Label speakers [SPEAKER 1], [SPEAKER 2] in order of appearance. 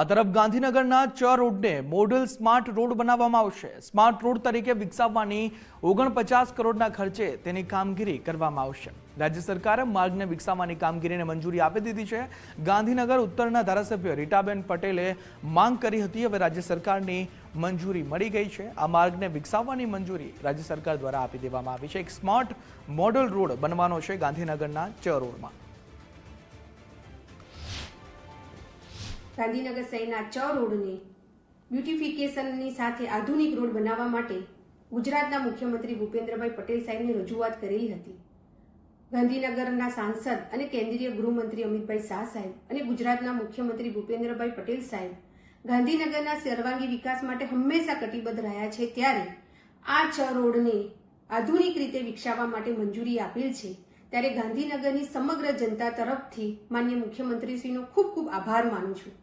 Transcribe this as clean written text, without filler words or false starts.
[SPEAKER 1] આ તરફ ગાંધીનગરના ચ રોડને મોડલ સ્માર્ટ રોડ બનાવવામાં આવશે. સ્માર્ટ રોડ તરીકે વિકસાવવાની 49 કરોડના ખર્ચે તેની કામગીરી કરવામાં આવશે. રાજ્ય સરકારે માર્ગને વિકસાવવાની કામગીરીને મંજૂરી આપી દીધી છે. ગાંધીનગર ઉત્તરના ધારાસભ્ય રીટાબેન પટેલે માંગ કરી હતી. હવે રાજ્ય સરકારની મંજૂરી મળી ગઈ છે. આ માર્ગને વિકસાવવાની મંજૂરી રાજ્ય સરકાર દ્વારા આપી દેવામાં આવી છે. એક સ્માર્ટ મોડલ રોડ બનવાનો છે ગાંધીનગરના ચ રોડમાં.
[SPEAKER 2] ગાંધીનગર શહેરના ચ રોડને બ્યુટિફિકેશનની સાથે આધુનિક રોડ બનાવવા માટે ગુજરાતના મુખ્યમંત્રી ભૂપેન્દ્રભાઈ પટેલ સાહેબને રજૂઆત કરેલી હતી. ગાંધીનગરના સાંસદ અને કેન્દ્રીય ગૃહમંત્રી અમિતભાઈ શાહ સાહેબ અને ગુજરાતના મુખ્યમંત્રી ભૂપેન્દ્રભાઈ પટેલ સાહેબ ગાંધીનગરના સર્વાંગી વિકાસ માટે હંમેશા કટિબદ્ધ રહ્યા છે. ત્યારે આ ચ રોડને આધુનિક રીતે વિકસાવવા માટે મંજૂરી આપેલ છે. ત્યારે ગાંધીનગરની સમગ્ર જનતા તરફથી માનનીય મુખ્યમંત્રીશ્રીનો ખૂબ ખૂબ આભાર માનું છું.